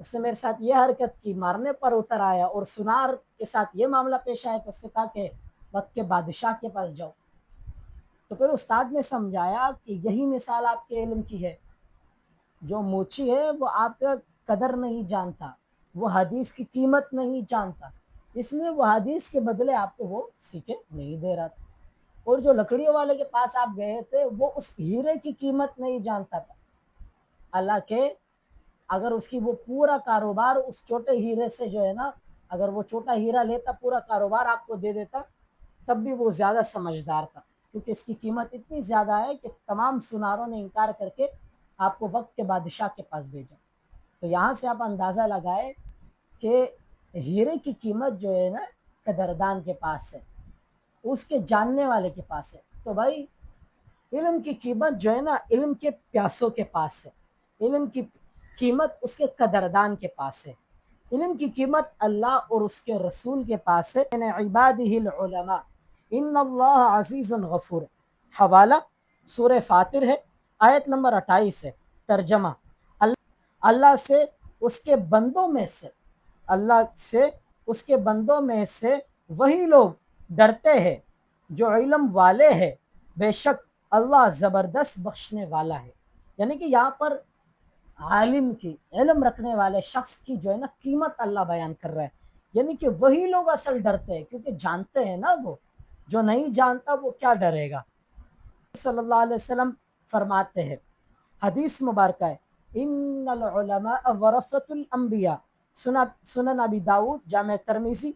اس نے میرے ساتھ یہ حرکت کی, مارنے پر اتر آیا, اور سنار کے ساتھ یہ معاملہ پیش آیا تو اس نے کہا کہ وقت کے بادشاہ کے پاس جاؤ. تو پھر استاد نے سمجھایا کہ یہی مثال آپ کے علم کی ہے. جو موچی ہے وہ آپ کا قدر نہیں جانتا, وہ حدیث کی قیمت نہیں جانتا, اس لیے وہ حدیث کے بدلے آپ کو وہ سیکھے نہیں دے رہا تھا. اور جو لکڑیوں والے کے پاس آپ گئے تھے وہ اس ہیرے کی قیمت نہیں جانتا تھا. اللہ کے اگر اس کی وہ پورا کاروبار اس چھوٹے ہیرے سے جو ہے نا, اگر وہ چھوٹا ہیرا لیتا پورا کاروبار آپ کو دے دیتا تب بھی وہ زیادہ سمجھدار تھا, کیونکہ اس کی قیمت اتنی زیادہ ہے کہ تمام سناروں نے انکار کر کے آپ کو وقت کے بادشاہ کے پاس بھیجا. تو یہاں سے آپ اندازہ لگائے کہ ہیرے کی قیمت جو ہے نا قدردان کے پاس ہے, اس کے جاننے والے کے پاس ہے. تو بھائی علم کی قیمت جو ہے نا علم کے پیاسوں کے پاس ہے, علم کی قیمت اس کے قدردان کے پاس ہے, علم کی قیمت اللہ اور اس کے رسول کے پاس ہے. عبادہ العلماء ان اللہ عزیز غفور. حوالہ سورہ فاطر ہے, آیت نمبر 28 ہے. ترجمہ اللہ سے اس کے بندوں میں سے, اللہ سے اس کے بندوں میں سے وہی لوگ ڈرتے ہیں جو علم والے ہیں, بے شک اللہ زبردست بخشنے والا ہے. یعنی کہ یہاں پر عالم کی, علم رکھنے والے شخص کی جو ہے نا قیمت اللہ بیان کر رہا ہے. یعنی کہ وہی لوگ اصل ڈرتے ہیں, کیونکہ جانتے ہیں نا, وہ جو نہیں جانتا وہ کیا ڈرے گا. صلی اللہ علیہ وسلم فرماتے ہیں, حدیث مبارکہ ہے, ان العلماء ورثۃ الانبیاء, سنن ابی داؤد, جامع ترمذی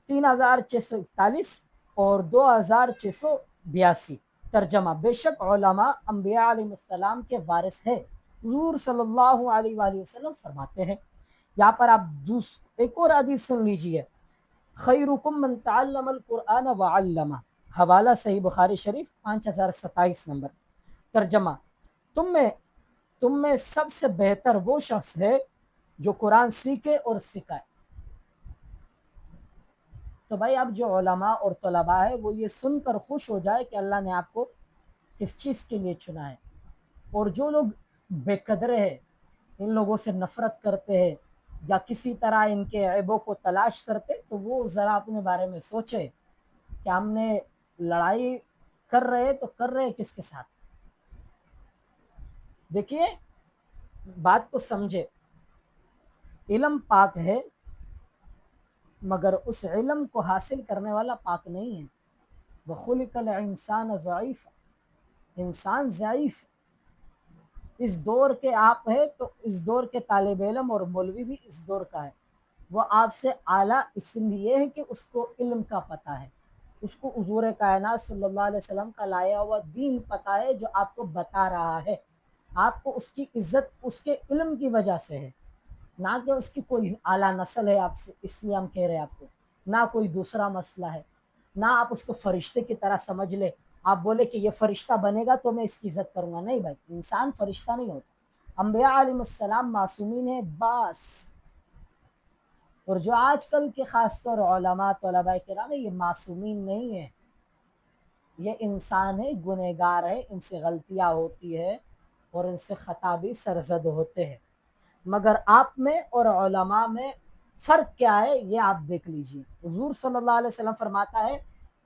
3641 اور 2682. ترجمہ بے شک علماء انبیاء علیہ السلام کے وارث ہے. حضور صلی اللہ علیہ وآلہ وسلم فرماتے ہیں. یہاں پر آپ ایک اور حدیث سن لیجئے, خیرکم من تعلم القرآن وعلمہ, حوالہ صحیح بخاری شریف 5027 نمبر. ترجمہ تم میں سب سے بہتر وہ شخص ہے جو قرآن سیکھے اور سکھائے. تو بھائی اب جو علماء اور طلباء ہے وہ یہ سن کر خوش ہو جائے کہ اللہ نے آپ کو کس چیز کے لیے چنا ہے. اور جو لوگ بے قدرے ہیں, ان لوگوں سے نفرت کرتے ہیں یا کسی طرح ان کے عیبوں کو تلاش کرتے, تو وہ ذرا اپنے بارے میں سوچے کہ ہم نے لڑائی کر رہے تو کر رہے کس کے ساتھ. دیکھیے بات کو سمجھے, علم پاک ہے مگر اس علم کو حاصل کرنے والا پاک نہیں ہے. وَخُلِقَ الْإِنسَانَ ضعیف, انسان ضعیف. اس دور کے آپ ہے تو اس دور کے طالب علم اور مولوی بھی اس دور کا ہے, وہ آپ سے اعلیٰ اس لیے ہے کہ اس کو علم کا پتہ ہے, اس کو حضور کائنات صلی اللہ علیہ وسلم کا لایا ہوا دین پتہ ہے جو آپ کو بتا رہا ہے. آپ کو اس کی عزت اس کے علم کی وجہ سے ہے, نہ کہ اس کی کوئی اعلیٰ نسل ہے آپ سے, اس لیے ہم کہہ رہے ہیں آپ کو, نہ کوئی دوسرا مسئلہ ہے, نہ آپ اس کو فرشتے کی طرح سمجھ لے, آپ بولے کہ یہ فرشتہ بنے گا تو میں اس کی عزت کروں گا. نہیں بھائی, انسان فرشتہ نہیں ہوتا, انبیاء علیہ السلام معصومین ہیں بس. اور جو آج کل کے خاص طور علماء طلباء کرام یہ معصومین نہیں ہیں, یہ انسان ہے, گنہگار ہے, ان سے غلطیاں ہوتی ہے اور ان سے خطا بھی سرزد ہوتے ہیں. مگر آپ میں اور علماء میں فرق کیا ہے یہ آپ دیکھ لیجئے. حضور صلی اللہ علیہ وسلم فرماتا ہے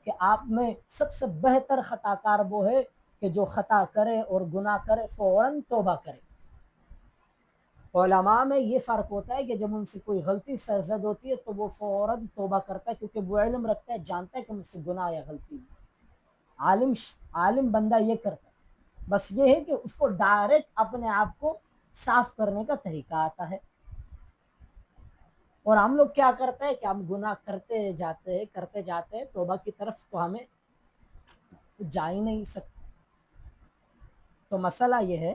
کہ آپ میں سب سے بہتر خطا کار وہ ہے کہ جو خطا کرے اور گناہ کرے فوراً توبہ کرے. علماء میں یہ فرق ہوتا ہے کہ جب ان سے کوئی غلطی سرزد ہوتی ہے تو وہ فوراً توبہ کرتا ہے, کیونکہ وہ علم رکھتا ہے, جانتا ہے کہ مجھ سے گناہ یا غلطی ہے. عالم بندہ یہ کرتا ہے, بس یہ ہے کہ اس کو ڈائریکٹ اپنے آپ کو صاف کرنے کا طریقہ آتا ہے. اور ہم لوگ کیا کرتے ہیں کہ ہم گناہ کرتے جاتے ہیں, توبہ کی طرف تو ہمیں جا ہی نہیں سکتے. تو مسئلہ یہ ہے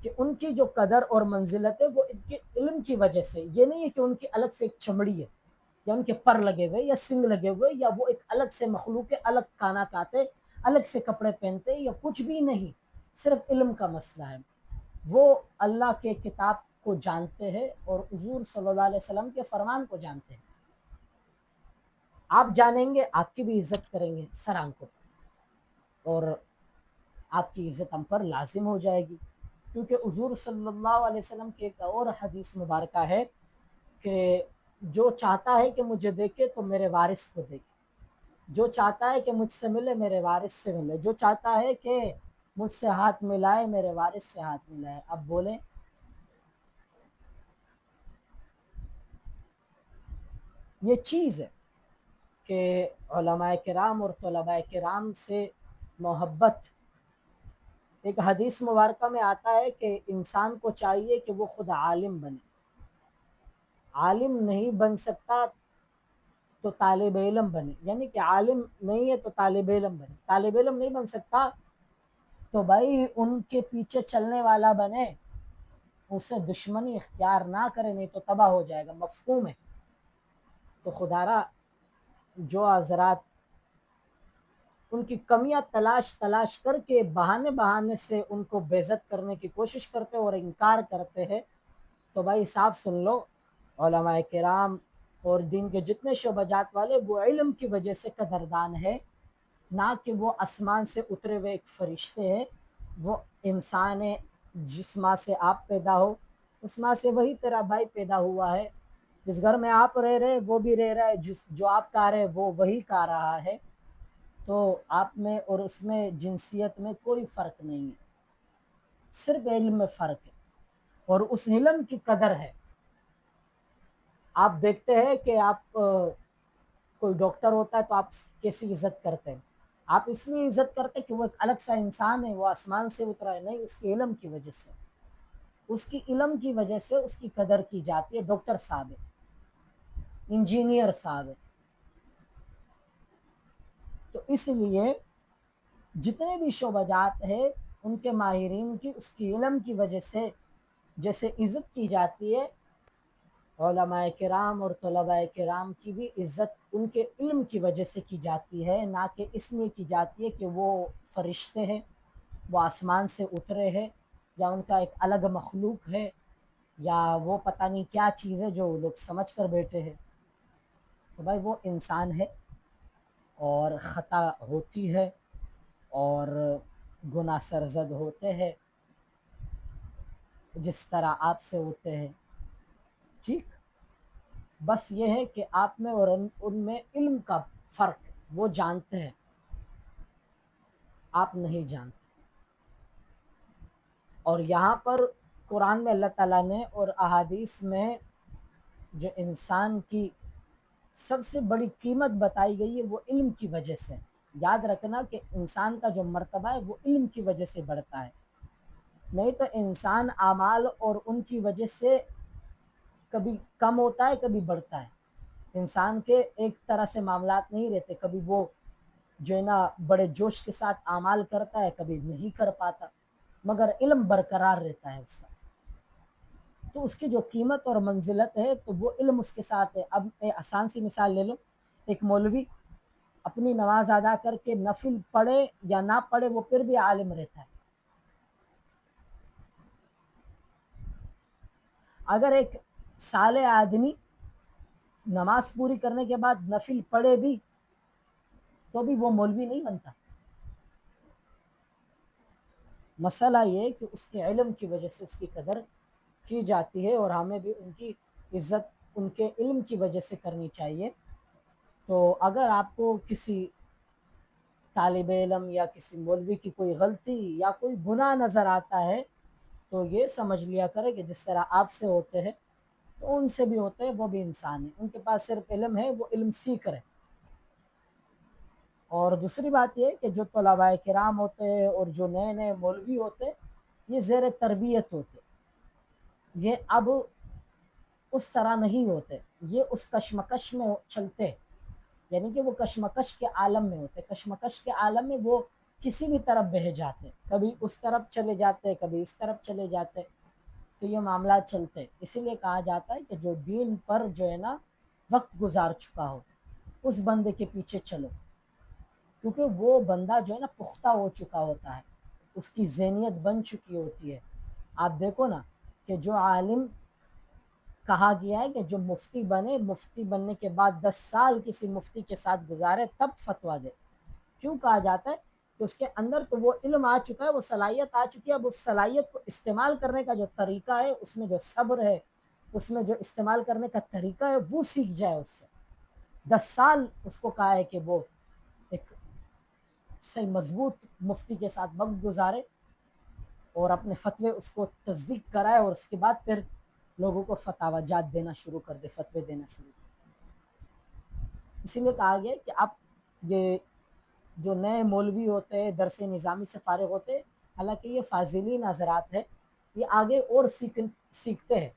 کہ ان کی جو قدر اور منزلت ہے وہ ان کے علم کی وجہ سے, یہ نہیں ہے کہ ان کی الگ سے ایک چمڑی ہے یا ان کے پر لگے ہوئے یا سنگ لگے ہوئے یا وہ ایک الگ سے مخلوق ہے, الگ کھانا کھاتے, الگ سے کپڑے پہنتے یا کچھ بھی نہیں, صرف علم کا مسئلہ ہے. وہ اللہ کے کتاب کو جانتے ہیں اور حضور صلی اللہ علیہ وسلم کے فرمان کو جانتے ہیں. آپ جانیں گے آپ کی بھی عزت کریں گے سر آنکھوں, اور آپ کی عزت ہم پر لازم ہو جائے گی. کیونکہ حضور صلی اللہ علیہ وسلم کی ایک اور حدیث مبارکہ ہے کہ جو چاہتا ہے کہ مجھے دیکھے تو میرے وارث کو دیکھے، جو چاہتا ہے کہ مجھ سے ملے میرے وارث سے ملے، جو چاہتا ہے کہ مجھ سے ہاتھ ملائے میرے وارث سے ہاتھ ملائے۔ اب بولیں، یہ چیز ہے کہ علماء کرام اور طلباء کرام سے محبت۔ ایک حدیث مبارکہ میں آتا ہے کہ انسان کو چاہیے کہ وہ خود عالم بنے، عالم نہیں بن سکتا تو طالب علم بنے، یعنی کہ عالم نہیں ہے تو طالب علم بنے، طالب علم نہیں بن سکتا تو بھائی ان کے پیچھے چلنے والا بنے، اس سے دشمنی اختیار نہ کرے، نہیں تو تباہ ہو جائے گا۔ مفہوم ہے؟ تو خدا را جو حضرات ان کی کمیاں تلاش کر کے بہانے سے ان کو بے عزت کرنے کی کوشش کرتے اور انکار کرتے ہیں، تو بھائی صاف سن لو، علماء کرام اور دین کے جتنے شعبہ جات والے وہ علم کی وجہ سے قدردان ہے، نہ کہ وہ آسمان سے اترے ہوئے ایک فرشتے ہیں۔ وہ انسان ہے، جس ماں سے آپ پیدا ہو اس ماں سے وہی تیرا بھائی پیدا ہوا ہے، جس گھر میں آپ رہ رہے وہ بھی رہ رہا ہے، جو آپ کھا رہے وہ وہی کھا رہا ہے۔ تو آپ میں اور اس میں جنسیت میں کوئی فرق نہیں ہے، صرف علم میں فرق ہے، اور اس علم کی قدر ہے۔ آپ دیکھتے ہیں کہ آپ کوئی ڈاکٹر ہوتا ہے تو آپ کیسی عزت کرتے ہیں؟ آپ اس لیے عزت کرتے کہ وہ ایک الگ سا انسان ہے، وہ آسمان سے اترا ہے، نہیں، اس کے علم کی وجہ سے، اس کی علم کی وجہ سے اس کی قدر کی جاتی ہے۔ ڈاکٹر صاحب ہے، انجینئر صاحب ہے۔ تو اس لیے جتنے بھی شعبہ جات ہے ان کے ماہرین کی اس کی علم کی وجہ سے جیسے عزت کی جاتی ہے، علماء کرام اور طلباء کرام کی بھی عزت ان کے علم کی وجہ سے کی جاتی ہے، نہ کہ اس لیے کی جاتی ہے کہ وہ فرشتے ہیں، وہ آسمان سے اترے ہیں، یا ان کا ایک الگ مخلوق ہے، یا وہ پتہ نہیں کیا چیز ہے جو لوگ سمجھ کر بیٹھے ہیں۔ تو بھائی وہ انسان ہے اور خطا ہوتی ہے اور گناہ سرزد ہوتے ہیں، جس طرح آپ سے ہوتے ہیں، ٹھیک؟ بس یہ ہے کہ آپ میں اور ان میں علم کا فرق، وہ جانتے ہیں، آپ نہیں جانتے۔ اور یہاں پر قرآن میں اللہ تعالیٰ نے اور احادیث میں جو انسان کی سب سے بڑی قیمت بتائی گئی ہے وہ علم کی وجہ سے۔ یاد رکھنا کہ انسان کا جو مرتبہ ہے وہ علم کی وجہ سے بڑھتا ہے، نہیں تو انسان اعمال اور ان کی وجہ سے کبھی کم ہوتا ہے کبھی بڑھتا ہے۔ انسان کے ایک طرح سے معاملات نہیں رہتے، کبھی وہ جو ہے نا بڑے جوش کے ساتھ اعمال کرتا ہے، کبھی نہیں کر پاتا، مگر علم برقرار رہتا ہے اس کا، تو اس کی جو قیمت اور منزلت ہے تو وہ علم اس کے ساتھ ہے۔ اب آسان سی مثال لے لو، ایک مولوی اپنی نماز ادا کر کے نفل پڑھے یا نہ پڑھے وہ پھر بھی عالم رہتا ہے۔ اگر ایک صالح آدمی نماز پوری کرنے کے بعد نفل پڑھے بھی تو بھی وہ مولوی نہیں بنتا۔ مسئلہ یہ کہ اس کے علم کی وجہ سے اس کی قدر کی جاتی ہے، اور ہمیں بھی ان کی عزت ان کے علم کی وجہ سے کرنی چاہیے۔ تو اگر آپ کو کسی طالب علم یا کسی مولوی کی کوئی غلطی یا کوئی گناہ نظر آتا ہے تو یہ سمجھ لیا کرے کہ جس طرح آپ سے ہوتے ہیں تو ان سے بھی ہوتے ہیں، وہ بھی انسان ہیں، ان کے پاس صرف علم ہے، وہ علم سیکھ رہے۔ اور دوسری بات یہ کہ جو طلباء کرام ہوتے ہیں اور جو نئے نئے مولوی ہوتے ہیں یہ زیر تربیت ہوتے، یہ اب اس طرح نہیں ہوتے، یہ اس کشمکش میں چلتے، یعنی کہ وہ کشمکش کے عالم میں ہوتے، کشمکش کے عالم میں وہ کسی بھی طرف بہہ جاتے، کبھی اس طرف چلے جاتے کبھی اس طرف چلے جاتے، تو یہ معاملات چلتے۔ اسی لیے کہا جاتا ہے کہ جو دین پر جو ہے نا وقت گزار چکا ہو اس بندے کے پیچھے چلو، کیونکہ وہ بندہ جو ہے نا پختہ ہو چکا ہوتا ہے، اس کی ذہنیت بن چکی ہوتی ہے۔ آپ دیکھو نا کہ جو عالم کہا گیا ہے کہ جو مفتی بنے، مفتی بننے کے بعد 10 سال کسی مفتی کے ساتھ گزارے تب فتویٰ دے، کیوں کہا جاتا ہے تو اس کے اندر تو وہ علم آ چکا ہے، وہ صلاحیت آ چکی ہے، اب اس صلاحیت کو استعمال کرنے کا جو طریقہ ہے، اس میں جو صبر ہے، اس میں جو استعمال کرنے کا طریقہ ہے، وہ سیکھ جائے اس سے۔ 10 سال اس کو کہا ہے کہ وہ ایک صحیح مضبوط مفتی کے ساتھ وقت گزارے اور اپنے فتوے اس کو تصدیق کرائے، اور اس کے بعد پھر لوگوں کو فتاوی جات دینا شروع کر دے، فتوے دینا شروع کر دے۔ اسی لیے کہا گیا کہ اب یہ جو نئے مولوی ہوتے ہیں، درس نظامی سے فارغ ہوتے ہیں، حالانکہ یہ فاضلین حضرات ہیں، یہ آگے اور سیکھتے ہیں،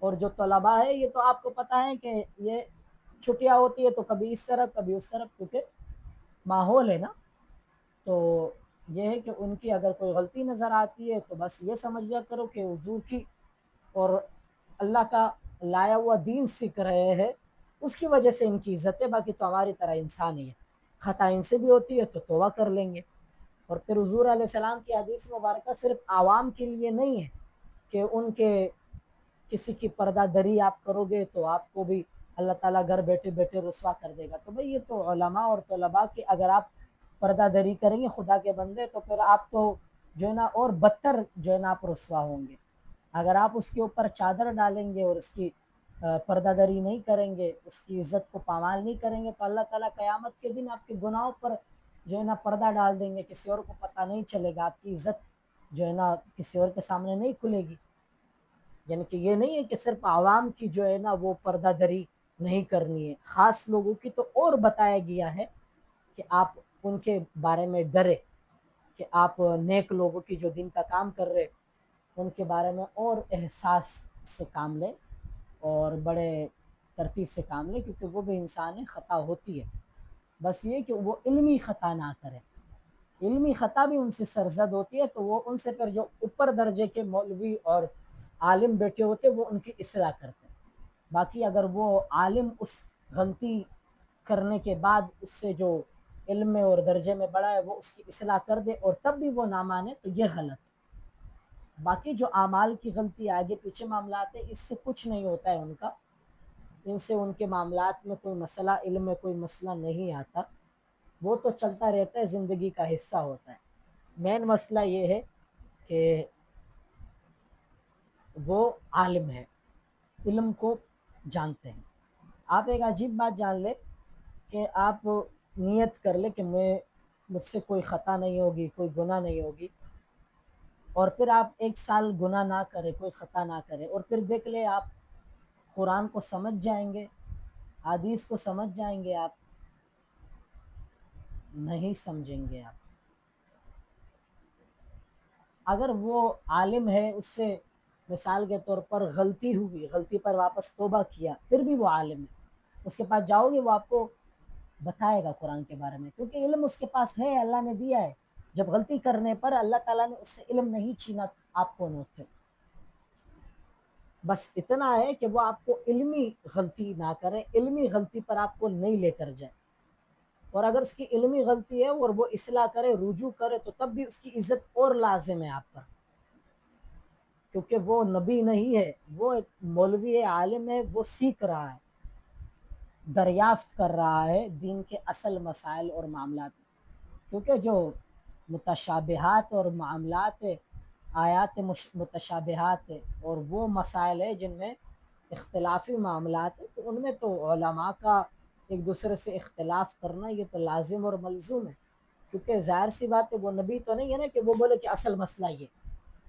اور جو طلباء ہے یہ تو آپ کو پتہ ہے کہ یہ چھٹیاں ہوتی ہے تو کبھی اس طرف کبھی اس طرف، کیونکہ ماحول ہے نا، تو یہ ہے کہ ان کی اگر کوئی غلطی نظر آتی ہے تو بس یہ سمجھ لیا کرو کہ حضور کی اور اللہ کا لایا ہوا دین سیکھ رہے ہیں، اس کی وجہ سے ان کی عزت ہے، باقی تو ہماری طرح انسان ہی ہے، خطا ان سے بھی ہوتی ہے تو توبہ کر لیں گے۔ اور پھر حضور علیہ السلام کی حدیث مبارکہ صرف عوام کے لیے نہیں ہے کہ ان کے کسی کی پردہ دری آپ کرو گے تو آپ کو بھی اللہ تعالیٰ گھر بیٹھے بیٹھے رسوا کر دے گا، تو بھئی یہ تو علماء اور طلباء کی اگر آپ پردہ دری کریں گے خدا کے بندے تو پھر آپ تو جو ہے نا اور بدتر جو ہے نا آپ رسوا ہوں گے۔ اگر آپ اس کے اوپر چادر ڈالیں گے اور اس کی پردہ دری نہیں کریں گے، اس کی عزت کو پامال نہیں کریں گے، تو اللہ تعالیٰ قیامت کے دن آپ کے گناہوں پر جو ہے نا پردہ ڈال دیں گے، کسی اور کو پتہ نہیں چلے گا، آپ کی عزت جو ہے نا کسی اور کے سامنے نہیں کھلے گی۔ یعنی کہ یہ نہیں ہے کہ صرف عوام کی جو ہے نا وہ پردہ دری نہیں کرنی ہے، خاص لوگوں کی تو اور بتایا گیا ہے کہ آپ ان کے بارے میں ڈرے، کہ آپ نیک لوگوں کی جو دن کا کام کر رہے ان کے بارے میں اور احساس سے کام لیں اور بڑے ترتیب سے کام لیں، کیونکہ وہ بھی انسان ہے، خطا ہوتی ہے، بس یہ کہ وہ علمی خطا نہ کرے۔ علمی خطا بھی ان سے سرزد ہوتی ہے تو وہ ان سے پھر جو اوپر درجے کے مولوی اور عالم بیٹھے ہوتے وہ ان کی اصلاح کرتے ہیں، باقی اگر وہ عالم اس غلطی کرنے کے بعد اس سے جو علم میں اور درجے میں بڑا ہے وہ اس کی اصلاح کر دے اور تب بھی وہ نہ مانے تو یہ غلط ہے۔ باقی جو اعمال کی غلطی آگے پیچھے معاملات ہیں اس سے کچھ نہیں ہوتا ہے ان کا، ان سے ان کے معاملات میں کوئی مسئلہ، علم میں کوئی مسئلہ نہیں آتا، وہ تو چلتا رہتا ہے، زندگی کا حصہ ہوتا ہے۔ مین مسئلہ یہ ہے کہ وہ عالم ہے، علم کو جانتے ہیں۔ آپ ایک عجیب بات جان لیں کہ آپ نیت کر لیں کہ مجھ سے کوئی خطا نہیں ہوگی، کوئی گناہ نہیں ہوگی، اور پھر آپ 1 سال گناہ نہ کریں، کوئی خطا نہ کریں، اور پھر دیکھ لیں آپ قرآن کو سمجھ جائیں گے، حدیث کو سمجھ جائیں گے، آپ نہیں سمجھیں گے۔ آپ اگر وہ عالم ہے، اس سے مثال کے طور پر غلطی ہوئی، غلطی پر واپس توبہ کیا، پھر بھی وہ عالم ہے، اس کے پاس جاؤ گے وہ آپ کو بتائے گا قرآن کے بارے میں، کیونکہ علم اس کے پاس ہے، اللہ نے دیا ہے۔ جب غلطی کرنے پر اللہ تعالیٰ نے اس سے علم نہیں چھینا، آپ کون ہوتے؟ بس اتنا ہے کہ وہ آپ کو علمی غلطی نہ کرے، علمی غلطی پر آپ کو نہیں لے کر جائے، اور اگر اس کی علمی غلطی ہے اور وہ اصلاح کرے، رجوع کرے، تو تب بھی اس کی عزت اور لازم ہے آپ پر، کیونکہ وہ نبی نہیں ہے، وہ ایک مولوی ہے، عالم ہے، وہ سیکھ رہا ہے، دریافت کر رہا ہے دین کے اصل مسائل اور معاملات، کیونکہ جو متشابہات اور معاملات آیات متشابہات اور وہ مسائل ہیں جن میں اختلافی معاملات ہیں، تو ان میں تو علماء کا ایک دوسرے سے اختلاف کرنا یہ تو لازم اور ملزوم ہے، کیونکہ ظاہر سی بات ہے وہ نبی تو نہیں ہے نا کہ وہ بولے کہ اصل مسئلہ یہ،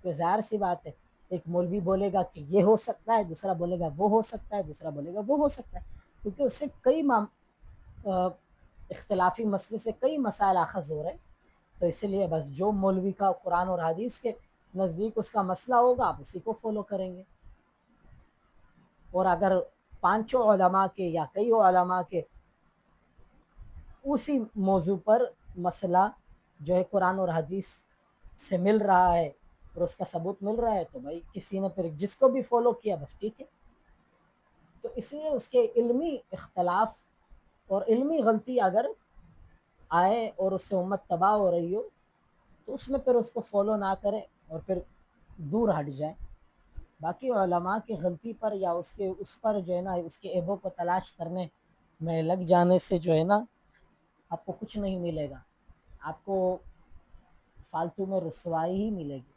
کہ ظاہر سی بات ہے ایک مولوی بولے گا کہ یہ ہو سکتا ہے، دوسرا بولے گا وہ ہو سکتا ہے، دوسرا بولے گا وہ ہو سکتا ہے، کیونکہ اس سے کئی اختلافی مسئلے سے کئی مسائل اخذ ہو رہے ہیں، تو اس لیے بس جو مولوی کا قرآن اور حدیث کے نزدیک اس کا مسئلہ ہوگا آپ اسی کو فالو کریں گے، اور اگر 5 علماء کے یا کئی علماء کے اسی موضوع پر مسئلہ جو ہے قرآن اور حدیث سے مل رہا ہے اور اس کا ثبوت مل رہا ہے تو بھائی کسی نے پھر جس کو بھی فالو کیا بس ٹھیک ہے، تو اس لیے اس کے علمی اختلاف اور علمی غلطی اگر آئے اور اس سے امت تباہ ہو رہی ہو تو اس میں پھر اس کو فالو نہ کرے اور پھر دور ہٹ جائے، باقی علماء کی غلطی پر یا اس پر جو ہے نا اس کے عیبوں کو تلاش کرنے میں لگ جانے سے جو ہے نا آپ کو کچھ نہیں ملے گا، آپ کو فالتو میں رسوائی ہی ملے گی.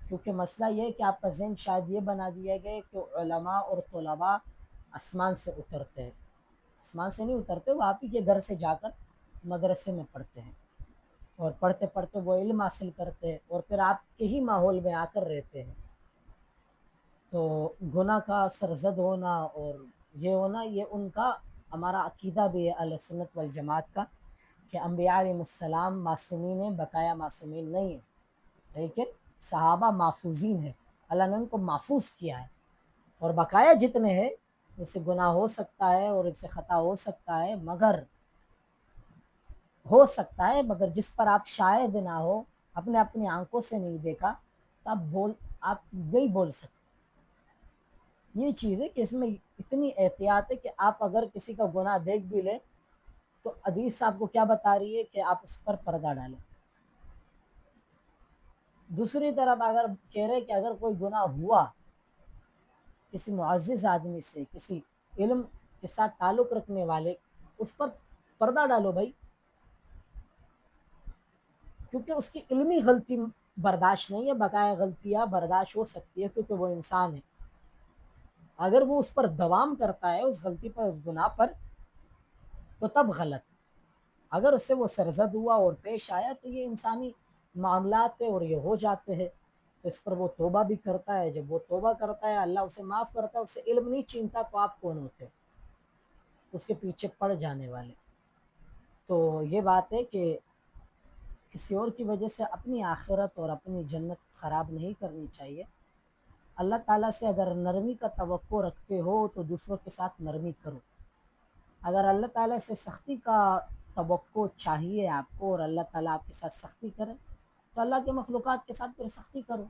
کیونکہ مسئلہ یہ ہے کہ آپ کا ذہن شاید یہ بنا دیا گیا کہ علماء اور طلباء آسمان سے اترتے ہیں. آسمان سے نہیں اترتے، وہ آپ ہی کے گھر سے جا کر مدرسے میں پڑھتے ہیں، اور پڑھتے پڑھتے وہ علم حاصل کرتے ہیں اور پھر آپ کے ہی ماحول میں آ کر رہتے ہیں. تو گناہ کا سرزد ہونا اور یہ ہونا، یہ ان کا، ہمارا عقیدہ بھی ہے اہل سنت والجماعت کا کہ انبیاء علیہ السلام معصومین ہیں، بقایا معصومین نہیں ہیں، لیکن صحابہ محفوظین ہیں، اللہ نے ان کو محفوظ کیا ہے. اور بقایا جتنے ہیں ان سے گناہ ہو سکتا ہے اور ان سے خطا ہو سکتا ہے، مگر جس پر آپ شاہد نہ ہو، اپنی آنکھوں سے نہیں دیکھا، تو آپ نہیں بول سکتے. یہ چیز ہے کہ اس میں اتنی احتیاط ہے کہ آپ اگر کسی کا گناہ دیکھ بھی لیں تو حدیث آپ کو کیا بتا رہی ہے کہ آپ اس پر پردہ ڈالیں. دوسری طرف اگر کہہ رہے کہ اگر کوئی گناہ ہوا کسی معزز آدمی سے، کسی علم کے ساتھ تعلق رکھنے والے، اس پر پردہ ڈالو بھائی، کیونکہ اس کی علمی غلطی برداشت نہیں ہے، بقایا غلطیاں برداشت ہو سکتی ہے کیونکہ وہ انسان ہے. اگر وہ اس پر دوام کرتا ہے، اس غلطی پر، اس گناہ پر، تو تب غلط. اگر اس سے وہ سرزد ہوا اور پیش آیا تو یہ انسانی معاملات ہے اور یہ ہو جاتے ہیں، تو اس پر وہ توبہ بھی کرتا ہے. جب وہ توبہ کرتا ہے اللہ اسے معاف کرتا ہے. اس سے علم نہیں چینتا تو آپ کون ہوتے اس کے پیچھے پڑ جانے والے. تو یہ بات ہے کہ کسی اور کی وجہ سے اپنی آخرت اور اپنی جنت خراب نہیں کرنی چاہیے. اللہ تعالیٰ سے اگر نرمی کا توقع رکھتے ہو تو دوسروں کے ساتھ نرمی کرو. اگر اللہ تعالیٰ سے سختی کا توقع چاہیے آپ کو اور اللہ تعالیٰ آپ کے ساتھ سختی کرے تو اللہ کے مخلوقات کے ساتھ پھر سختی کرو.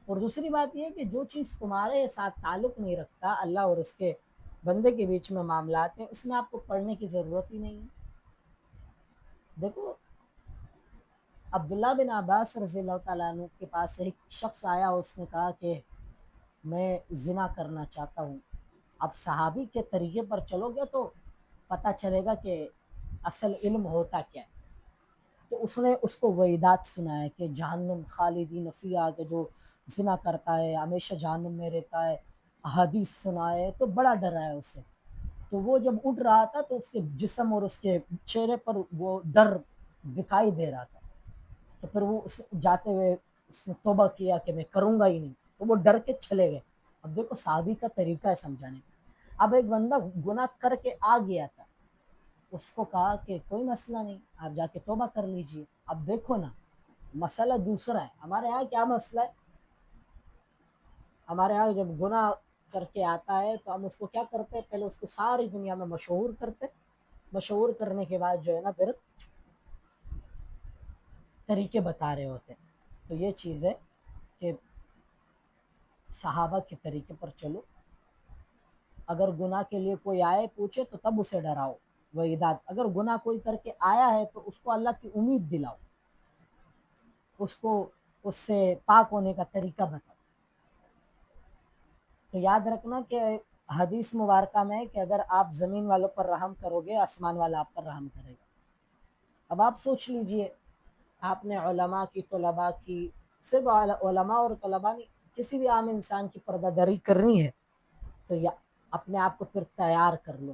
اور دوسری بات یہ کہ جو چیز تمہارے ساتھ تعلق نہیں رکھتا، اللہ اور اس کے بندے کے بیچ میں معاملات ہیں، اس میں آپ کو پڑھنے کی ضرورت ہی نہیں ہے. دیکھو عبداللہ بن عباس رضی اللہ تعالیٰ عنہ کے پاس ایک شخص آیا، اس نے کہا کہ میں زنا کرنا چاہتا ہوں. اب صحابی کے طریقے پر چلو گے تو پتہ چلے گا کہ اصل علم ہوتا کیا ہے. تو اس نے اس کو وعیدات سنایا کہ جہنم خالدین فیہا، کہ جو زنا کرتا ہے ہمیشہ جہنم میں رہتا ہے. احادیث سنائے تو بڑا ڈرا ہے اسے. تو وہ جب اٹھ رہا تھا تو اس کے جسم اور اس کے چہرے پر وہ ڈر دکھائی دے رہا تھا. تو پھر وہ جاتے ہوئے اس نے توبہ کیا کہ میں کروں گا ہی نہیں. تو وہ ڈر کے چلے گئے. اب دیکھو صحابی کا طریقہ ہے سمجھانے کا. اب ایک بندہ گناہ کر کے آ گیا تھا، اس کو کہا کہ کوئی مسئلہ نہیں، آپ جا کے توبہ کر لیجئے. اب دیکھو نا، مسئلہ دوسرا ہے. ہمارے یہاں کیا مسئلہ ہے؟ ہمارے یہاں جب گناہ کر کے آتا ہے تو ہم اس کو کیا کرتے ہیں؟ پہلے اس کو ساری دنیا میں مشہور کرتے، مشہور کرنے کے بعد جو ہے نا پھر طریقے بتا رہے ہوتے. تو یہ چیز ہے کہ صحابہ کے طریقے پر چلو. اگر گناہ کے لیے کوئی آئے پوچھے تو تب اسے ڈراؤ وعیدات. اگر گناہ کوئی کر کے آیا ہے تو اس کو اللہ کی امید دلاؤ، اس کو اس سے پاک ہونے کا طریقہ بتاؤ. تو یاد رکھنا کہ حدیث مبارکہ میں کہ اگر آپ زمین والوں پر رحم کرو گے، آسمان والا آپ پر رحم کرے گا. اب آپ سوچ لیجئے، آپ نے علماء کی، طلباء کی، صرف علماء اور طلباء نہیں، کسی بھی عام انسان کی پردہ داری کرنی ہے تو یا اپنے آپ کو پھر تیار کر لو.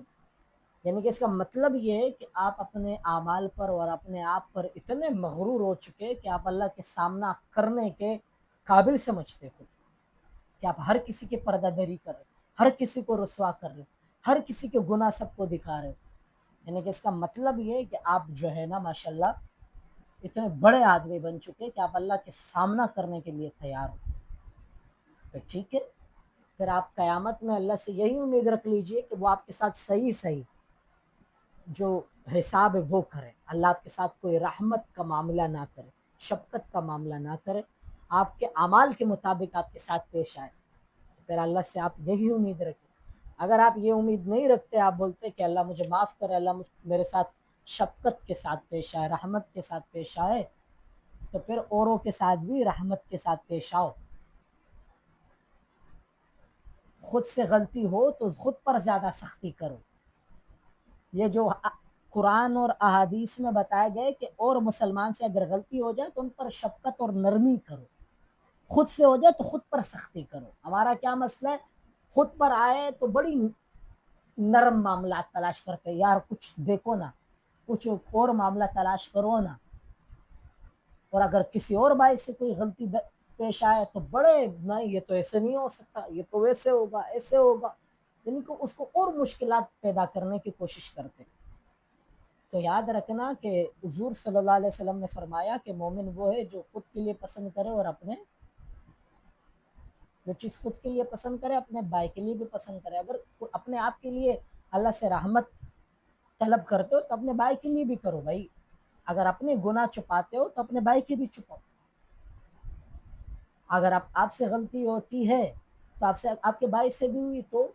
یعنی کہ اس کا مطلب یہ ہے کہ آپ اپنے اعمال پر اور اپنے آپ پر اتنے مغرور ہو چکے کہ آپ اللہ کے سامنا کرنے کے قابل سمجھتے خود، کہ آپ ہر کسی کی پردہ داری کر رہے، ہر کسی کو رسوا کر رہے، ہر کسی کے گناہ سب کو دکھا رہے. یعنی کہ اس کا مطلب یہ ہے کہ آپ جو ہے نا ماشاءاللہ اتنے بڑے آدمی بن چکے کہ آپ اللہ کے سامنا کرنے کے لیے تیار ہو. تو ٹھیک ہے، پھر آپ قیامت میں اللہ سے یہی امید رکھ لیجئے کہ وہ آپ کے ساتھ صحیح جو حساب ہے وہ کرے. اللہ آپ کے ساتھ کوئی رحمت کا معاملہ نہ کرے، شفقت کا معاملہ نہ کرے، آپ کے اعمال کے مطابق آپ کے ساتھ پیش آئے. پھر اللہ سے آپ یہی امید رکھیں. اگر آپ یہ امید نہیں رکھتے، آپ بولتے کہ اللہ مجھے معاف کرے، اللہ میرے ساتھ شفقت کے ساتھ پیش آئے، رحمت کے ساتھ پیش آئے، تو پھر اوروں کے ساتھ بھی رحمت کے ساتھ پیش آؤ. خود سے غلطی ہو تو خود پر زیادہ سختی کرو. یہ جو قرآن اور احادیث میں بتایا گیا کہ اور مسلمان سے اگر غلطی ہو جائے تو ان پر شفقت اور نرمی کرو، خود سے ہو جائے تو خود پر سختی کرو۔ ہمارا کیا مسئلہ ہے، خود پر آئے تو بڑی نرم معاملات تلاش کرتے، یار کچھ دیکھو نا، کچھ اور معاملہ تلاش کرو نا، اور اگر کسی اور بھائی سے کوئی غلطی پیش آئے تو بڑے نہیں یہ تو ایسے نہیں ہو سکتا، یہ تو ویسے ہوگا، ایسے ہوگا، یعنی کہ اس کو اور مشکلات پیدا کرنے کی کوشش کرتے۔ تو یاد رکھنا کہ حضور صلی اللہ علیہ وسلم نے فرمایا کہ مومن وہ ہے جو خود کے لیے پسند کرے اور اپنے جو چیز خود کے لیے پسند کرے اپنے بھائی کے لیے بھی پسند کرے۔ اگر اپنے آپ کے لیے اللہ سے رحمت طلب کرتے ہو تو اپنے بھائی کے لیے بھی کرو بھائی، اگر اپنے گناہ چھپاتے ہو تو اپنے بھائی کے بھی چھپاؤ۔ اگر آپ سے غلطی ہوتی ہے تو آپ کے بھائی سے بھی ہوئی تو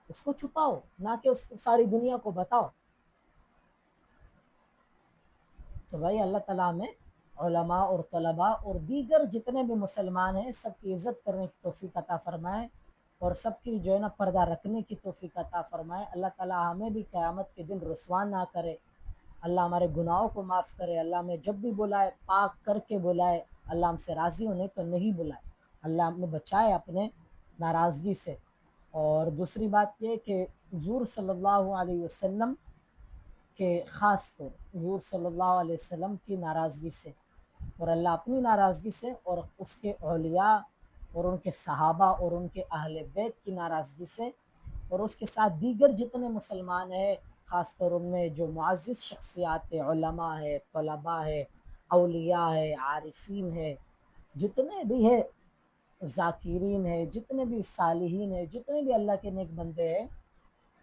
اس کو چھپاؤ، نہ کہ اس کو ساری دنیا کو بتاؤ۔ تو بھائی اللہ تعالیٰ ہمیں علماء اور طلباء اور دیگر جتنے بھی مسلمان ہیں سب کی عزت کرنے کی توفیق عطا فرمائے، اور سب کی جو ہے نا پردہ رکھنے کی توفیق عطا فرمائے۔ اللہ تعالیٰ ہمیں بھی قیامت کے دن رسوا نہ کرے، اللہ ہمارے گناہوں کو معاف کرے، اللہ ہمیں جب بھی بلائے پاک کر کے بلائے، اللہ ہم سے راضی ہونے تو نہیں بلائے، اللہ ہمیں بچائے اپنے ناراضگی سے۔ اور دوسری بات یہ کہ حضور صلی اللہ علیہ وسلم کہ خاص طور حضور صلی اللہ علیہ وسلم کی ناراضگی سے اور اللہ اپنی ناراضگی سے اور اس کے اولیاء اور ان کے صحابہ اور ان کے اہل بیت کی ناراضگی سے اور اس کے ساتھ دیگر جتنے مسلمان ہیں، خاص طور ان میں جو معزز شخصیات علماء ہے، طلباء ہے، اولیاء ہے، عارفین ہے، جتنے بھی ہے ذاکرین ہے، جتنے بھی صالحین ہیں، جتنے بھی اللہ کے نیک بندے ہیں،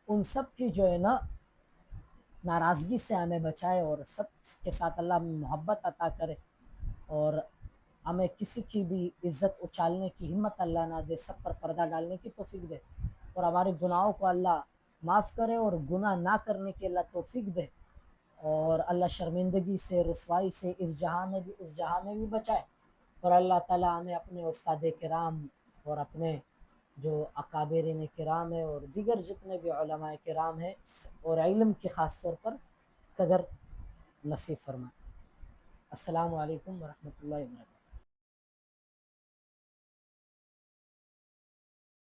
ان سب کی جو ہے نا ناراضگی سے ہمیں بچائے اور سب کے ساتھ اللہ محبت عطا کرے، اور ہمیں کسی کی بھی عزت اچالنے کی ہمت اللہ نہ دے، سب پر پردہ ڈالنے کی توفیق دے، اور ہمارے گناہوں کو اللہ معاف کرے اور گناہ نہ کرنے کی اللہ توفیق دے، اور اللہ شرمندگی سے، رسوائی سے اس جہاں میں بھی اس جہاں میں بھی بچائے، اور اللہ تعالیٰ ہمیں اپنے استاد کرام اور اپنے جو اکابرین کرام ہے اور دیگر جتنے بھی علماء کرام ہیں اور علم کی خاص طور پر قدر نصیب فرمائے۔ السلام علیکم ورحمۃ اللہ وبرکاتہ۔